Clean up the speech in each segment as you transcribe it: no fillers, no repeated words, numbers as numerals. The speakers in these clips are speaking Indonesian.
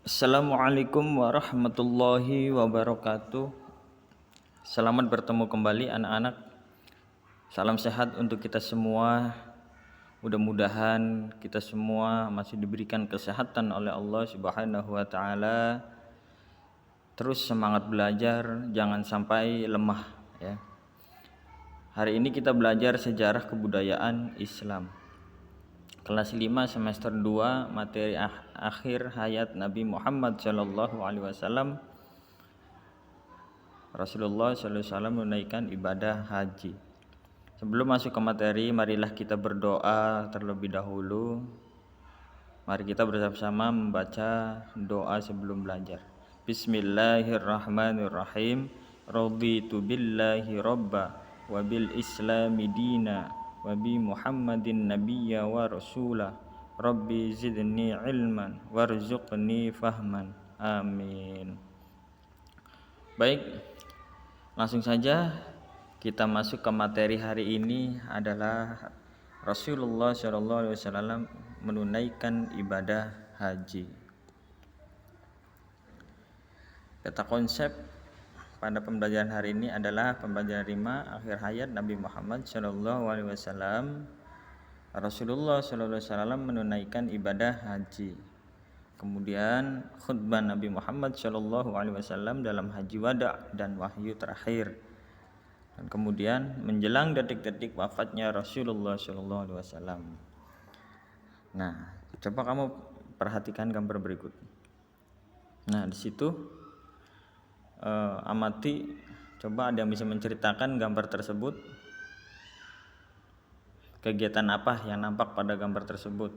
Assalamualaikum warahmatullahi wabarakatuh. Selamat bertemu kembali anak-anak. Salam sehat untuk kita semua. Mudah-mudahan kita semua masih diberikan kesehatan oleh Allah Subhanahu wa taala. Terus semangat belajar, jangan sampai lemah ya. Hari ini kita belajar sejarah kebudayaan Islam. Kelas 5 semester 2 materi akhir hayat Nabi Muhammad sallallahu alaihi wasallam. Rasulullah sallallahu alaihi wasallam menunaikan ibadah haji. Sebelum masuk ke materi, marilah kita berdoa terlebih dahulu. Mari kita bersama-sama membaca doa sebelum belajar. Bismillahirrahmanirrahim. Raditu billahi rabba wa bil islami dina wa bi Muhammadin nabiyya wa rasulah. Rabbi zidni ilman warzuqni fahman. Amin. Baik, langsung saja kita masuk ke materi hari ini adalah Rasulullah SAW menunaikan ibadah haji. Peta konsep pada pembelajaran hari ini adalah pembelajaran 5 akhir hayat Nabi Muhammad SAW. Rasulullah SAW menunaikan ibadah haji. Kemudian khutbah Nabi Muhammad SAW dalam haji wada dan wahyu terakhir. Dan kemudian menjelang detik-detik wafatnya Rasulullah SAW. Nah, coba kamu perhatikan gambar berikut. Nah, di situ amati, coba ada yang bisa menceritakan gambar tersebut. Kegiatan apa yang nampak pada gambar tersebut?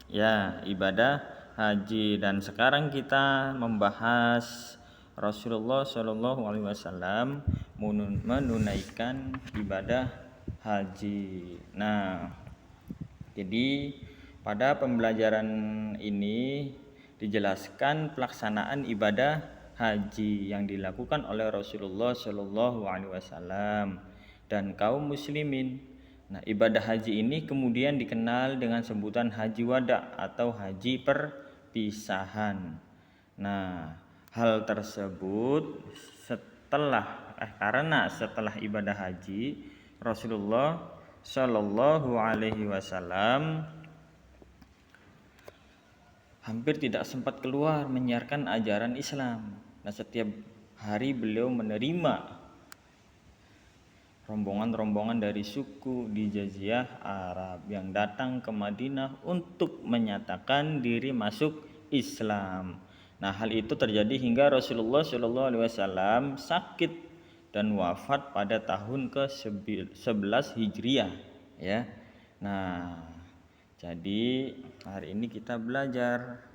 Ya, ibadah haji. Dan sekarang kita membahas Rasulullah SAW menunaikan ibadah haji. Nah, jadi pada pembelajaran ini dijelaskan pelaksanaan ibadah haji yang dilakukan oleh Rasulullah SAW dan kaum muslimin. Nah, ibadah haji ini kemudian dikenal dengan sebutan haji wada atau haji perpisahan. Nah, hal tersebut karena setelah ibadah haji Rasulullah Shallallahu Alaihi Wasallam hampir tidak sempat keluar menyiarkan ajaran Islam. Nah, setiap hari beliau menerima rombongan-rombongan dari suku di Jazirah Arab yang datang ke Madinah untuk menyatakan diri masuk Islam. Nah, hal itu terjadi hingga Rasulullah SAW sakit dan wafat pada tahun ke-11 Hijriah ya. Nah, jadi hari ini kita belajar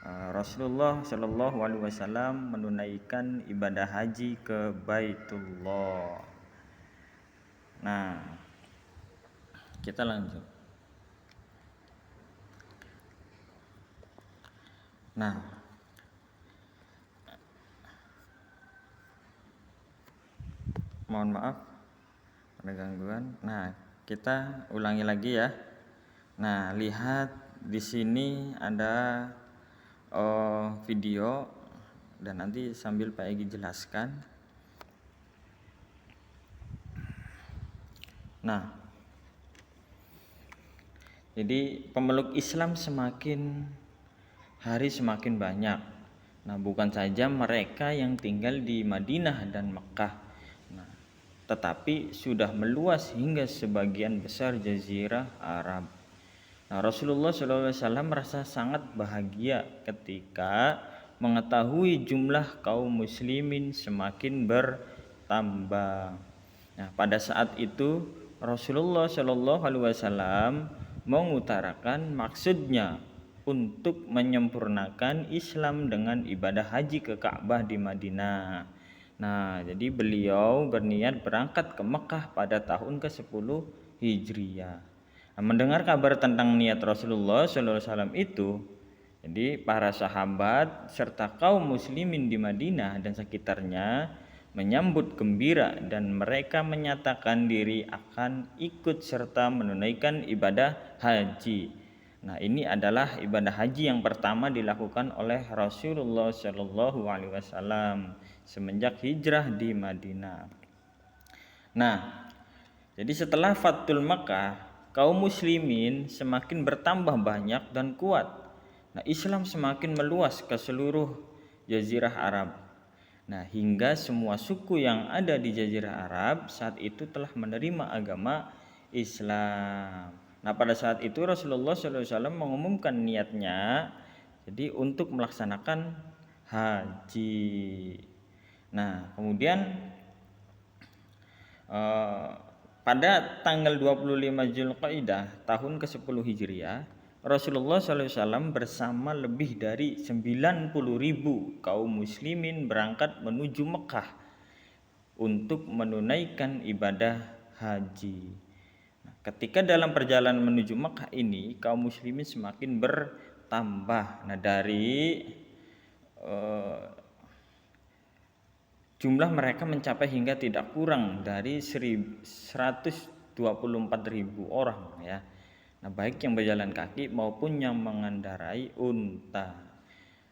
Rasulullah SAW menunaikan ibadah haji ke Baitullah. Nah, kita lanjut. Nah, mohon maaf ada gangguan. Nah, kita ulangi lagi ya. Nah, lihat di sini ada video dan nanti sambil Pak Egi jelaskan. Nah, jadi pemeluk Islam semakin hari semakin banyak. Nah, bukan saja mereka yang tinggal di Madinah dan Mekah, tetapi sudah meluas hingga sebagian besar Jazirah Arab. Nah, Rasulullah SAW merasa sangat bahagia ketika mengetahui jumlah kaum muslimin semakin bertambah. Nah, pada saat itu Rasulullah SAW mengutarakan maksudnya untuk menyempurnakan Islam dengan ibadah haji ke Ka'bah di Madinah. Nah, jadi beliau berniat berangkat ke Mekah pada tahun ke-10 Hijriah. Nah, mendengar kabar tentang niat Rasulullah SAW itu, jadi para sahabat serta kaum muslimin di Madinah dan sekitarnya menyambut gembira dan mereka menyatakan diri akan ikut serta menunaikan ibadah haji. Nah, ini adalah ibadah haji yang pertama dilakukan oleh Rasulullah Shallallahu Alaihi Wasallam semenjak hijrah di Madinah. Nah, jadi setelah Fathul Makkah, kaum muslimin semakin bertambah banyak dan kuat. Nah, Islam semakin meluas ke seluruh jazirah Arab. Nah, hingga semua suku yang ada di jazirah Arab saat itu telah menerima agama Islam. Nah, pada saat itu Rasulullah SAW mengumumkan niatnya jadi untuk melaksanakan haji. Nah, kemudian pada tanggal 25 Zulqa'dah tahun ke-10 Hijriah, Rasulullah SAW bersama lebih dari 90.000 kaum muslimin berangkat menuju Mekah untuk menunaikan ibadah haji. Ketika dalam perjalanan menuju Mekah ini, kaum muslimin semakin bertambah. Nah, dari jumlah mereka mencapai hingga tidak kurang dari 124.000 orang ya. Nah, baik yang berjalan kaki maupun yang mengendarai unta.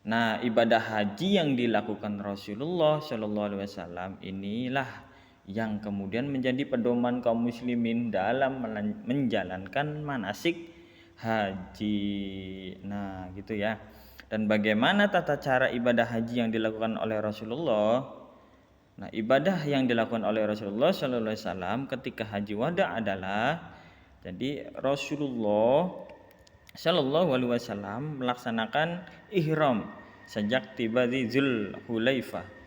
Nah, ibadah haji yang dilakukan Rasulullah Shallallahu Alaihi Wasallam inilah yang kemudian menjadi pedoman kaum muslimin dalam menjalankan manasik haji. Nah, gitu ya. Dan bagaimana tata cara ibadah haji yang dilakukan oleh Rasulullah? Nah, ibadah yang dilakukan oleh Rasulullah Shallallahu Alaihi Wasallam ketika haji wada adalah jadi Rasulullah Shallallahu Alaihi Wasallam melaksanakan ihram sejak tiba di Zulhulaifah.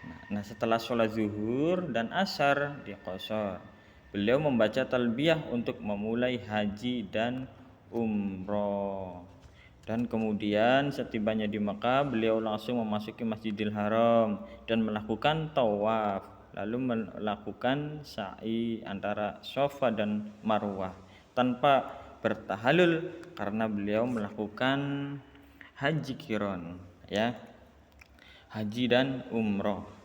Nah, setelah sholat zuhur dan asar di qashar, beliau membaca talbiyah untuk memulai haji dan umroh. Dan kemudian setibanya di Makkah, beliau langsung memasuki Masjidil Haram dan melakukan tawaf, lalu melakukan sa'i antara Safa dan Marwah tanpa bertahalul karena beliau melakukan haji qiron ya, haji dan umroh.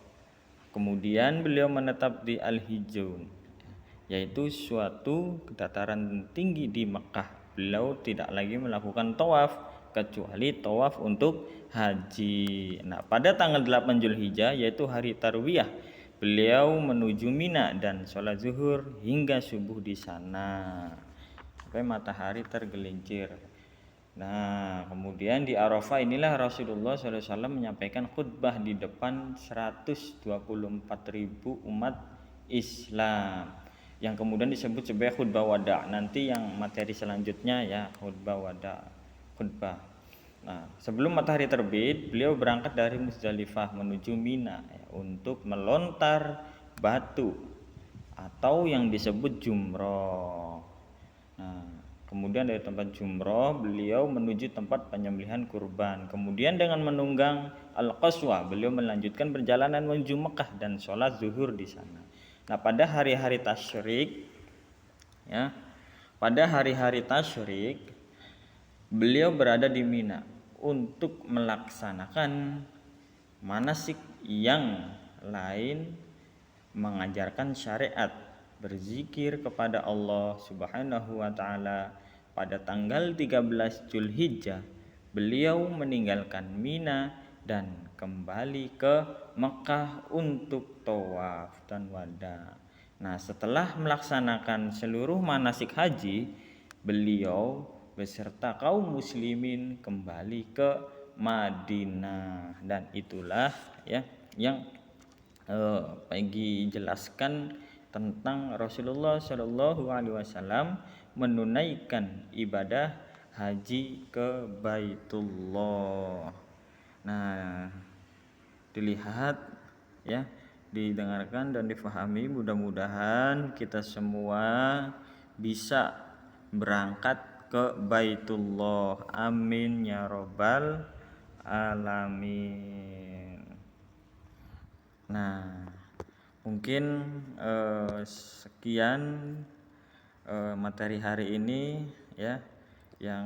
Kemudian beliau menetap di Al-Hijun, yaitu suatu dataran tinggi di Mekah. Beliau tidak lagi melakukan tawaf kecuali tawaf untuk haji. Nah, pada tanggal 8 Zulhijjah yaitu hari Tarwiyah, beliau menuju Mina dan sholat zuhur hingga subuh di sana sampai matahari tergelincir. Nah, kemudian di Arafah inilah Rasulullah SAW menyampaikan khutbah di depan 124.000 umat Islam yang kemudian disebut sebagai khutbah wada. Nanti yang materi selanjutnya ya khutbah wada, khutbah. Nah, sebelum matahari terbit, beliau berangkat dari Muzdalifah menuju Mina ya, untuk melontar batu atau yang disebut jumroh. Nah, kemudian dari tempat jumroh beliau menuju tempat penyembelihan kurban. Kemudian dengan menunggang Al-Qaswa beliau melanjutkan perjalanan menuju Mekah dan sholat zuhur di sana. Nah, pada hari-hari tasyrik ya, pada hari-hari tasyrik beliau berada di Mina untuk melaksanakan manasik yang lain, mengajarkan syariat, berzikir kepada Allah Subhanahu wa taala. Pada tanggal 13 Zulhijjah beliau meninggalkan Mina dan kembali ke Mekah untuk tawaf dan wada. Nah, setelah melaksanakan seluruh manasik haji, beliau beserta kaum muslimin kembali ke Madinah. Dan itulah ya yang Peggy jelaskan tentang Rasulullah Shallallahu Alaihi Wasallam menunaikan ibadah haji ke Baitullah. Nah, dilihat ya, didengarkan dan difahami. Mudah-mudahan kita semua bisa berangkat ke Baitullah. Amin ya robbal alamin. Nah, mungkin sekian materi hari ini ya, yang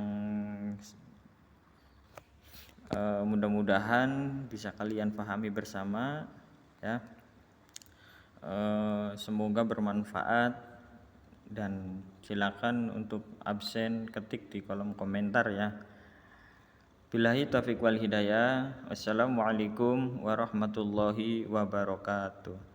mudah-mudahan bisa kalian pahami bersama ya. Semoga bermanfaat dan silakan untuk absen ketik di kolom komentar ya. Billahi taufiq wal hidayah. Wassalamualaikum warahmatullahi wabarakatuh.